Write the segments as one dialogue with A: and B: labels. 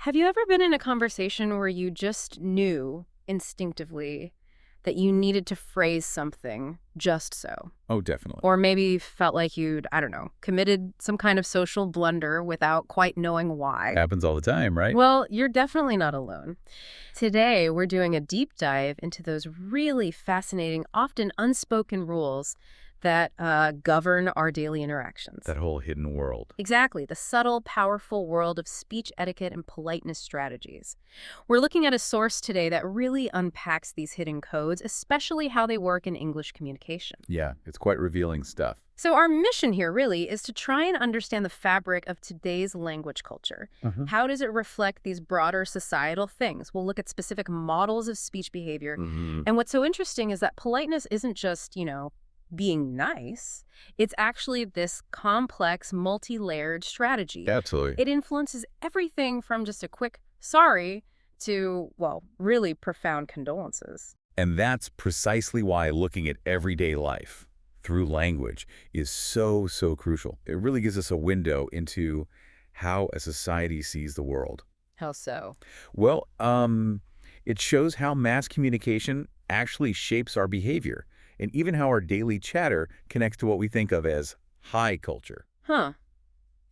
A: Have you ever been in a conversation where you just knew instinctively that you needed to phrase something just so?
B: Oh, definitely.
A: Or maybe felt like you'd, I don't know, committed some kind of social blunder without quite knowing why?
B: Happens all the time, right?
A: Well, you're definitely not alone. Today, we're doing a deep dive into those really fascinating, often unspoken rules that govern our daily interactions.
B: That whole hidden world.
A: Exactly, the subtle, powerful world of speech etiquette and politeness strategies. We're looking at a source today that really unpacks these hidden codes, especially how they work in English communication.
B: Yeah, it's quite revealing stuff.
A: So our mission here really is to try and understand the fabric of today's language culture.
B: Mhm.
A: How does it reflect these broader societal things? We'll look at specific models of speech behavior.
B: Hmm.
A: And what's so interesting is that politeness isn't just, being nice. It's actually this complex, multi-layered strategy.
B: Absolutely.
A: It influences everything from just a quick sorry to, well, really profound condolences.
B: And that's precisely why looking at everyday life through language is so crucial. It really gives us a window into how a society sees the world.
A: How so?
B: Well, it shows how mass communication actually shapes our behavior and even how our daily chatter connects to what we think of as high culture.
A: Huh.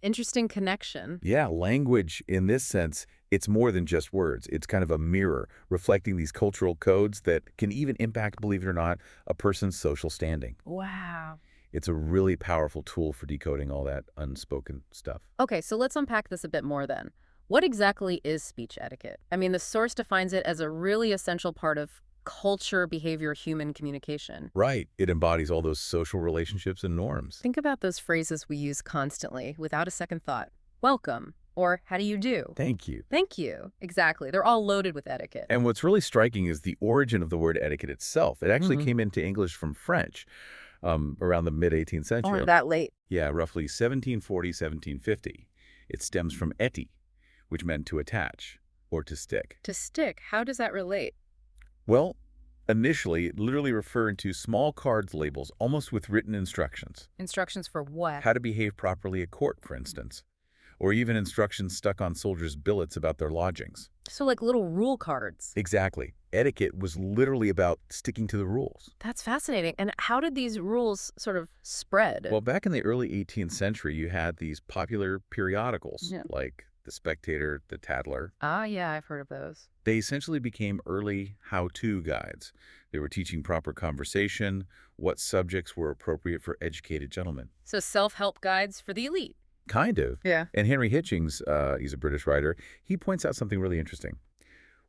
A: Interesting connection.
B: Yeah, language in this sense, it's more than just words. It's kind of a mirror reflecting these cultural codes that can even impact, believe it or not, a person's social standing.
A: Wow.
B: It's a really powerful tool for decoding all that unspoken stuff.
A: Okay, so let's unpack this a bit more then. What exactly is speech etiquette? I mean, the source defines it as a really essential part of culture, behavior, human communication.
B: Right. It embodies all those social relationships and norms.
A: Think about those phrases we use constantly without a second thought. Welcome, or how do you do?
B: Thank you.
A: Thank you. Exactly. They're all loaded with etiquette.
B: And what's really striking is the origin of the word etiquette itself. It actually
A: Mhm.
B: came into English from French around the mid-18th century.
A: Or that late.
B: Yeah, roughly 1740, 1750. It stems from eti, which meant to attach or to stick.
A: To stick, how does that relate?
B: Well, initially, it literally referred to small cards labels, almost with written instructions.
A: Instructions for what?
B: How to behave properly at court, for instance. Or even instructions stuck on soldiers' billets about their lodgings.
A: So like little rule cards.
B: Exactly. Etiquette was literally about sticking to the rules.
A: That's fascinating. And how did these rules sort of spread?
B: Well, back in the early 18th century, you had these popular periodicals
A: Yeah.
B: like The Spectator, The Tatler.
A: Ah, yeah, I've heard of those.
B: They essentially became early how-to guides. They were teaching proper conversation, what subjects were appropriate for educated gentlemen.
A: So self-help guides for the elite.
B: Kind of.
A: Yeah.
B: And Henry Hitchings, he's a British writer, he points out something really interesting.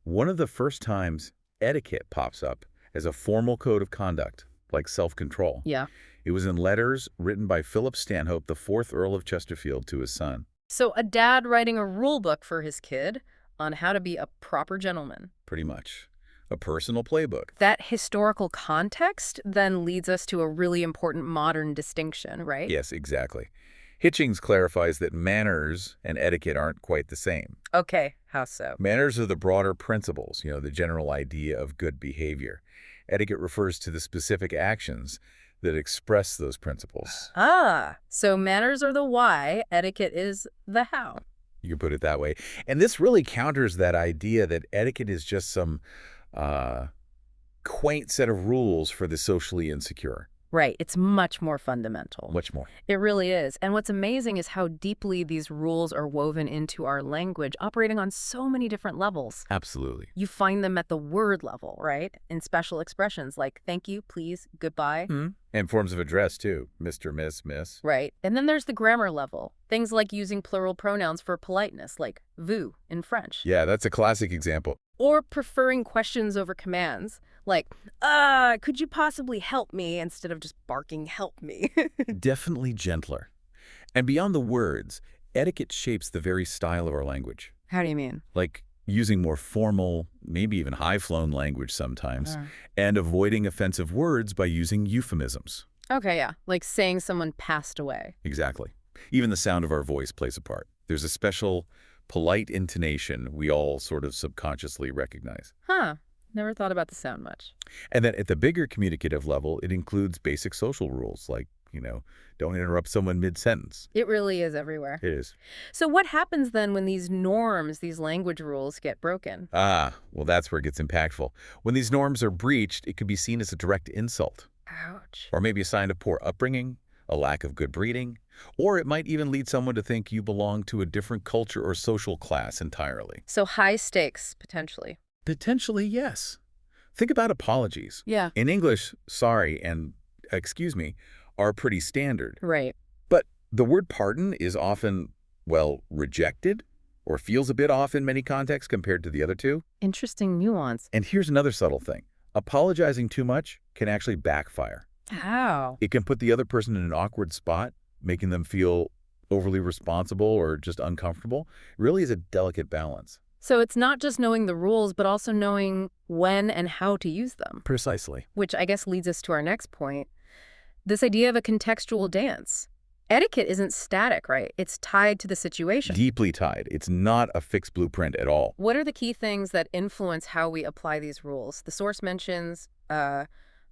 B: One of the first times etiquette pops up as a formal code of conduct, like self-control.
A: Yeah.
B: It was in letters written by Philip Stanhope, the 4th Earl of Chesterfield, to his son.
A: So a dad writing a rule book for his kid on how to be a proper gentleman.
B: Pretty much. A personal playbook.
A: That historical context then leads us to a really important modern distinction, right?
B: Yes, exactly. Hitchings clarifies that manners and etiquette aren't quite the same.
A: Okay, how so?
B: Manners are the broader principles, the general idea of good behavior. Etiquette refers to the specific actions that express those principles.
A: Ah, so manners are the why, etiquette is the how.
B: You could put it that way. And this really counters that idea that etiquette is just some quaint set of rules for the socially insecure.
A: Right, it's much more fundamental.
B: Much more.
A: It really is. And what's amazing is how deeply these rules are woven into our language, operating on so many different levels.
B: Absolutely.
A: You find them at the word level, right? In special expressions like thank you, please, goodbye.
B: And forms of address, too. Mr., Miss.
A: Right. And then there's the grammar level. Things like using plural pronouns for politeness, like vous in French.
B: Yeah, that's a classic example.
A: Or preferring questions over commands, like, could you possibly help me, instead of just barking, help me.
B: Definitely gentler. And beyond the words, etiquette shapes the very style of our language.
A: How do you mean?
B: Like using more formal, maybe even high-flown language sometimes, and avoiding offensive words by using euphemisms.
A: Okay, yeah. Like saying someone passed away.
B: Exactly. Even the sound of our voice plays a part. There's a special, polite intonation we all sort of subconsciously recognize.
A: Huh. Never thought about the sound much.
B: And then at the bigger communicative level, it includes basic social rules like Don't interrupt someone mid-sentence.
A: It really is everywhere.
B: It is.
A: So what happens then when these norms, these language rules get broken?
B: Well, that's where it gets impactful. When these norms are breached, it could be seen as a direct insult,
A: Ouch.
B: or maybe a sign of poor upbringing, a lack of good breeding, or it might even lead someone to think you belong to a different culture or social class entirely.
A: So high stakes, potentially.
B: Potentially, yes. Think about apologies.
A: Yeah.
B: In English, sorry and excuse me are pretty standard.
A: Right.
B: But the word pardon is often, well, rejected or feels a bit off in many contexts compared to the other two.
A: Interesting nuance.
B: And here's another subtle thing. Apologizing too much can actually backfire.
A: How?
B: It can put the other person in an awkward spot, making them feel overly responsible or just uncomfortable. It really is a delicate balance.
A: So it's not just knowing the rules, but also knowing when and how to use them.
B: Precisely.
A: Which I guess leads us to our next point. This idea of a contextual dance. Etiquette isn't static, right? It's tied to the situation.
B: Deeply tied. It's not a fixed blueprint at all.
A: What are the key things that influence how we apply these rules? The source mentions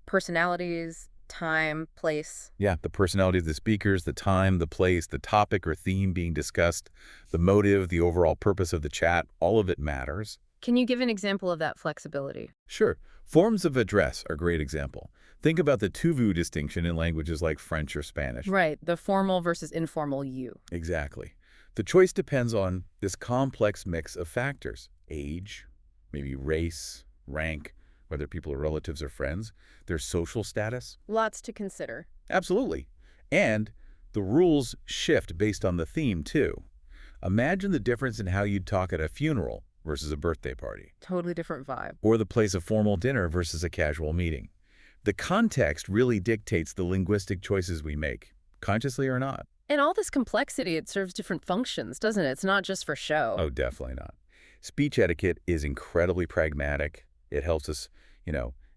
A: personalities, time, place.
B: Yeah, the personality of the speakers, the time, the place, the topic or theme being discussed, the motive, the overall purpose of the chat, all of it matters.
A: Can you give an example of that flexibility?
B: Sure. Forms of address are a great example. Think about the tu vous distinction in languages like French or Spanish.
A: Right, the formal versus informal you.
B: Exactly. The choice depends on this complex mix of factors. Age, maybe race, rank, whether people are relatives or friends, their social status.
A: Lots to consider.
B: Absolutely. And the rules shift based on the theme, too. Imagine the difference in how you'd talk at a funeral versus a birthday party,
A: Totally different vibe.
B: or the place of formal dinner versus a casual meeting. The context really dictates the linguistic choices we make, consciously or not.
A: And all this complexity, it serves different functions, doesn't it? It's not just for show.
B: Oh, definitely not. Speech etiquette is incredibly pragmatic. It helps us,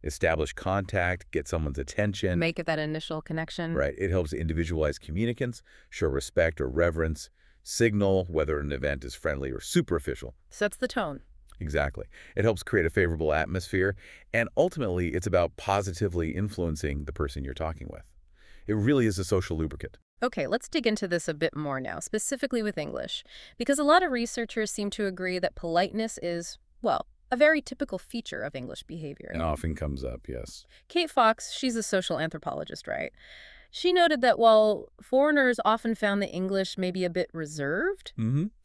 B: establish contact, get someone's attention.
A: Make that initial connection.
B: Right. It helps individualize communicants, show respect or reverence, signal whether an event is friendly or superficial.
A: Sets the tone.
B: Exactly. It helps create a favorable atmosphere, and ultimately, it's about positively influencing the person you're talking with. It really is a social lubricant.
A: Okay, let's dig into this a bit more now, specifically with English, because a lot of researchers seem to agree that politeness is, well, a very typical feature of English behavior.
B: And often comes up, yes.
A: Kate Fox, she's a social anthropologist, right? She noted that while foreigners often found the English maybe a bit reserved,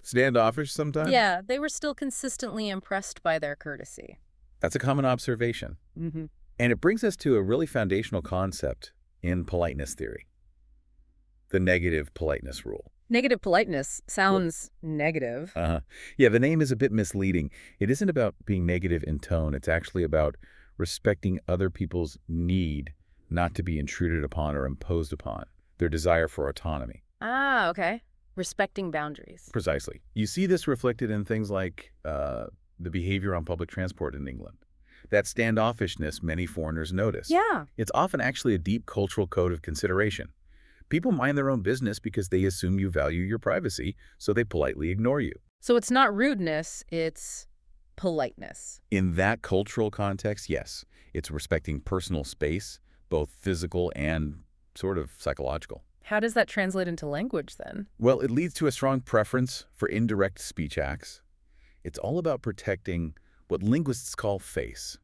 B: Standoffish sometimes?
A: yeah, they were still consistently impressed by their courtesy.
B: That's a common observation.
A: Mm-hmm.
B: And it brings us to a really foundational concept in politeness theory, the negative politeness rule.
A: Negative politeness sounds negative.
B: Yeah, the name is a bit misleading. It isn't about being negative in tone. It's actually about respecting other people's need not to be intruded upon or imposed upon, their desire for autonomy.
A: Ah, okay. Respecting boundaries.
B: Precisely. You see this reflected in things like the behavior on public transport in England. That standoffishness many foreigners notice.
A: Yeah.
B: It's often actually a deep cultural code of consideration. People mind their own business because they assume you value your privacy, so they politely ignore you.
A: So it's not rudeness, it's politeness.
B: In that cultural context, yes, it's respecting personal space, both physical and sort of psychological.
A: How does that translate into language then?
B: Well, it leads to a strong preference for indirect speech acts. It's all about protecting what linguists call face,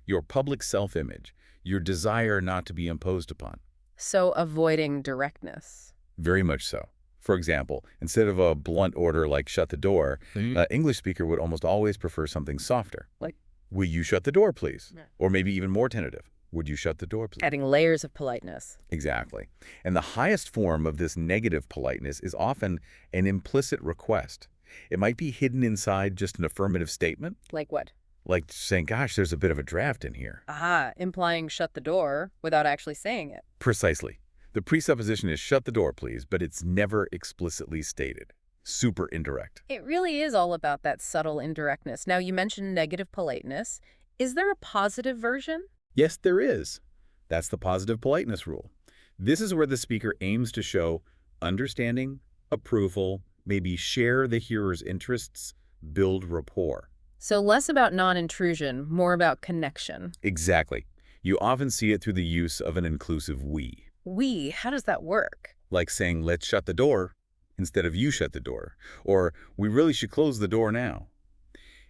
B: your public self-image, your desire not to be imposed upon.
A: So avoiding directness.
B: Very much so. For example, instead of a blunt order like shut the door, an English speaker would almost always prefer something softer.
A: Like,
B: will you shut the door, please?
A: Yeah.
B: Or maybe even more tentative. Would you shut the door, please?
A: adding layers of politeness.
B: Exactly. And the highest form of this negative politeness is often an implicit request. It might be hidden inside just an affirmative statement,
A: Like what?
B: like saying, gosh, there's a bit of a draft in here.
A: Aha, implying shut the door without actually saying it.
B: Precisely. The presupposition is shut the door, please, but it's never explicitly stated. Super indirect.
A: It really is all about that subtle indirectness. Now, you mentioned negative politeness. Is there a positive version?
B: Yes, there is. That's the positive politeness rule. This is where the speaker aims to show understanding, approval, maybe share the hearer's interests, build rapport.
A: So less about non-intrusion, more about connection.
B: Exactly. You often see it through the use of an inclusive we.
A: How does that work?
B: like saying, let's shut the door instead of you shut the door, or we really should close the door now.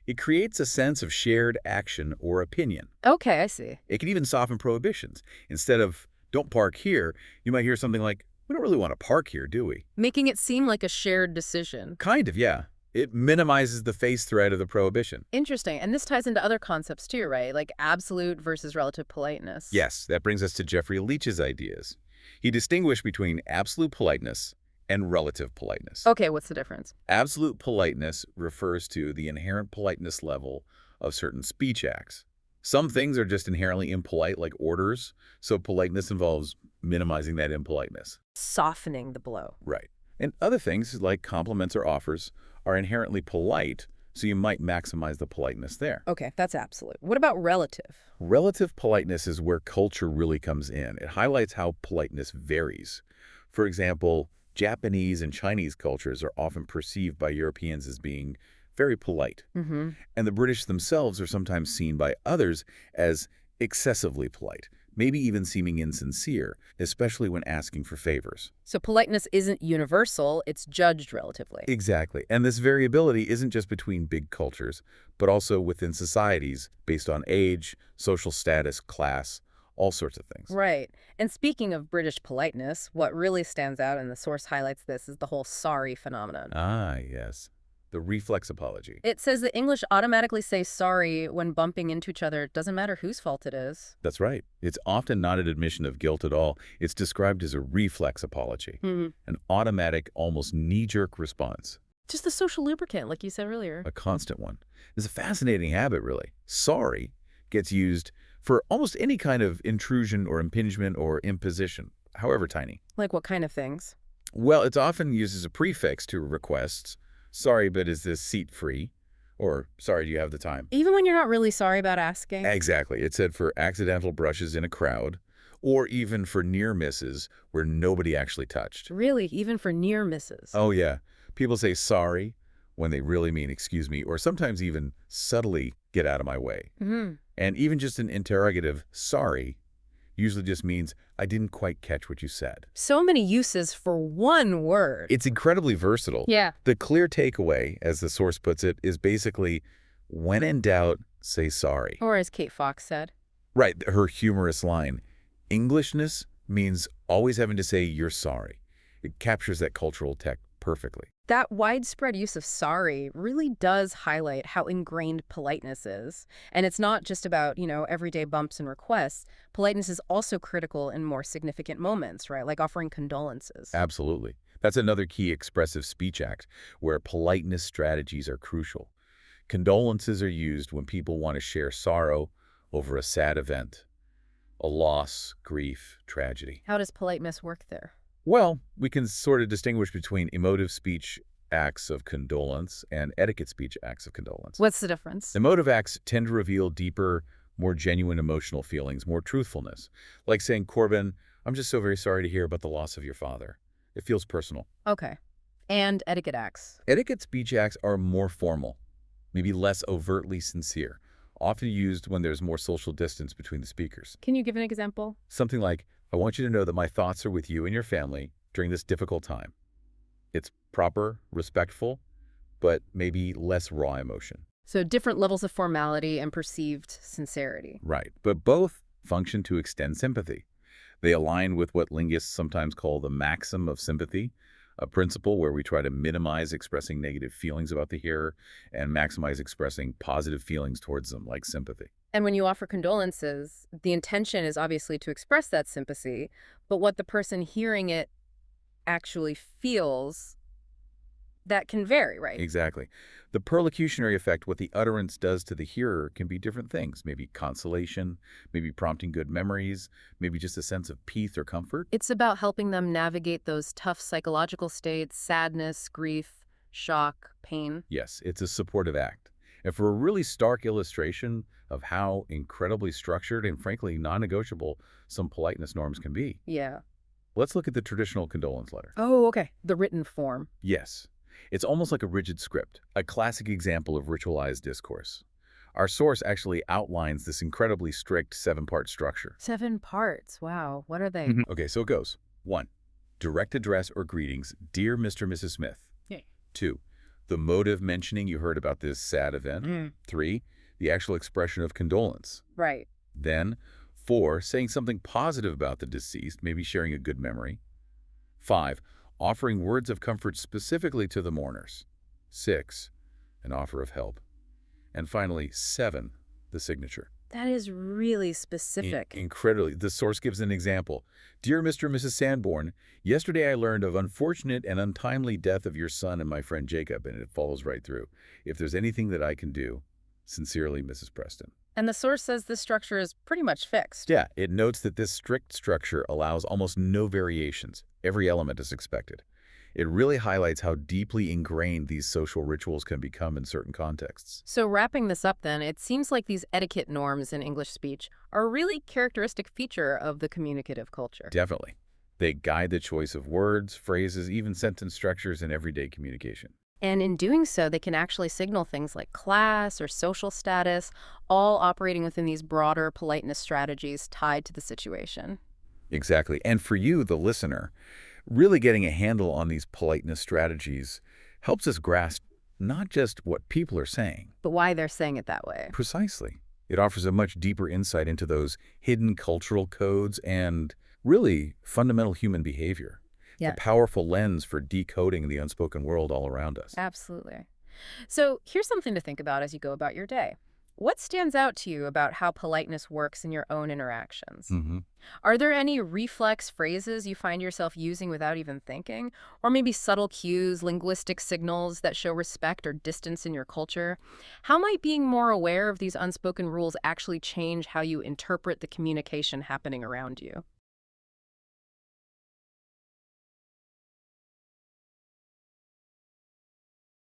B: It creates a sense of shared action or opinion.
A: Okay, I see.
B: It can even soften prohibitions. Instead of, don't park here, you might hear something like, we don't really want to park here, do we?
A: Making it seem like a shared decision.
B: Kind of, yeah. It minimizes the face threat of the prohibition.
A: Interesting. And this ties into other concepts too, right? Like absolute versus relative politeness.
B: Yes, that brings us to Jeffrey Leach's ideas. He distinguished between absolute politeness and relative politeness.
A: Okay, what's the difference?
B: Absolute politeness refers to the inherent politeness level of certain speech acts. Some things are just inherently impolite, like orders, so politeness involves minimizing that impoliteness.
A: Softening the blow.
B: Right. And other things, like compliments or offers, are inherently polite, so you might maximize the politeness there.
A: Okay, that's absolute. What about relative?
B: Relative politeness is where culture really comes in. It highlights how politeness varies. For example, Japanese and Chinese cultures are often perceived by Europeans as being very polite.
A: Mm-hmm.
B: And the British themselves are sometimes seen by others as excessively polite, maybe even seeming insincere, especially when asking for favors.
A: So politeness isn't universal, it's judged relatively.
B: Exactly. And this variability isn't just between big cultures, but also within societies based on age, social status, class, all sorts of things.
A: Right. And speaking of British politeness, what really stands out, and the source highlights this, is the whole sorry phenomenon.
B: Ah, yes. The reflex apology.
A: It says that English automatically say sorry when bumping into each other. It doesn't matter whose fault it is.
B: That's right. It's often not an admission of guilt at all. It's described as a reflex apology, an automatic, almost knee-jerk response,
A: Just the social lubricant, like you said earlier.
B: a constant one. It's a fascinating habit, really. Sorry gets used for almost any kind of intrusion or impingement or imposition, however tiny.
A: Like what kind of things?
B: Well, it's often used as a prefix to requests. Sorry, but is this seat free? Or, sorry, do you have the time?
A: Even when you're not really sorry about asking?
B: Exactly. It's said for accidental brushes in a crowd, or even for near misses where nobody actually touched.
A: Really, even for near misses?
B: Oh, yeah. People say sorry when they really mean excuse me, or sometimes even subtly get out of my way.
A: Mm-hmm.
B: And even just an interrogative sorry usually just means I didn't quite catch what you said.
A: So many uses for one word.
B: It's incredibly versatile.
A: Yeah.
B: The clear takeaway, as the source puts it, is basically, when in doubt, say sorry.
A: Or as Kate Fox said.
B: Right, her humorous line. Englishness means always having to say you're sorry. It captures that cultural tech perfectly.
A: That widespread use of sorry really does highlight how ingrained politeness is. And it's not just about, everyday bumps and requests. Politeness is also critical in more significant moments, right? Like offering condolences.
B: Absolutely. That's another key expressive speech act where politeness strategies are crucial. Condolences are used when people want to share sorrow over a sad event, a loss, grief, tragedy.
A: How does politeness work there?
B: Well, we can sort of distinguish between emotive speech acts of condolence and etiquette speech acts of condolence.
A: What's the difference?
B: Emotive acts tend to reveal deeper, more genuine emotional feelings, more truthfulness. Like saying, Corbin, I'm just so very sorry to hear about the loss of your father. It feels personal.
A: Okay. And etiquette acts.
B: Etiquette speech acts are more formal, maybe less overtly sincere, often used when there's more social distance between the speakers.
A: Can you give an example?
B: Something like, I want you to know that my thoughts are with you and your family during this difficult time. It's proper, respectful, but maybe less raw emotion.
A: So different levels of formality and perceived sincerity.
B: Right, but both function to extend sympathy. They align with what linguists sometimes call the maxim of sympathy, a principle where we try to minimize expressing negative feelings about the hearer and maximize expressing positive feelings towards them, like sympathy.
A: And when you offer condolences, the intention is obviously to express that sympathy, but what the person hearing it actually feels, that can vary, right?
B: Exactly. The perlocutionary effect, what the utterance does to the hearer, can be different things. Maybe consolation, maybe prompting good memories, maybe just a sense of peace or comfort.
A: It's about helping them navigate those tough psychological states, sadness, grief, shock, pain.
B: Yes, it's a supportive act. And for a really stark illustration of how incredibly structured and frankly non-negotiable some politeness norms can be,
A: Yeah.
B: let's look at the traditional condolence letter.
A: Oh, okay. The written form.
B: Yes, it's almost like a rigid script, a classic example of ritualized discourse. Our source actually outlines this incredibly strict 7-part structure.
A: 7 parts. Wow. What are they?
B: Okay, so it goes. 1. Direct address or greetings, Dear Mr. and Mrs. Smith.
A: Yeah.
B: 2. The motive mentioning you heard about this sad event. 3. The actual expression of condolence.
A: Right.
B: Then, 4. Saying something positive about the deceased, maybe sharing a good memory. 5. Offering words of comfort specifically to the mourners. 6. An offer of help. And finally, 7. The signature.
A: That is really specific.
B: Incredibly. The source gives an example. Dear Mr. and Mrs. Sanborn, yesterday I learned of unfortunate and untimely death of your son and my friend Jacob, and it follows right through. If there's anything that I can do, sincerely, Mrs. Preston.
A: And the source says this structure is pretty much fixed.
B: Yeah, it notes that this strict structure allows almost no variations. Every element is expected. It really highlights how deeply ingrained these social rituals can become in certain contexts.
A: So wrapping this up then, it seems like these etiquette norms in English speech are a really characteristic feature of the communicative culture.
B: Definitely. They guide the choice of words, phrases, even sentence structures in everyday communication.
A: And in doing so, they can actually signal things like class or social status, all operating within these broader politeness strategies tied to the situation.
B: Exactly. And for you, the listener, really getting a handle on these politeness strategies helps us grasp not just what people are saying.
A: But why they're saying it that way.
B: Precisely. It offers a much deeper insight into those hidden cultural codes and really fundamental human behavior.
A: Yeah.
B: A powerful lens for decoding the unspoken world all around us.
A: Absolutely. So here's something to think about as you go about your day. What stands out to you about how politeness works in your own interactions? Are there any reflex phrases you find yourself using without even thinking? Or maybe subtle cues, linguistic signals that show respect or distance in your culture? How might being more aware of these unspoken rules actually change how you interpret the communication happening around you?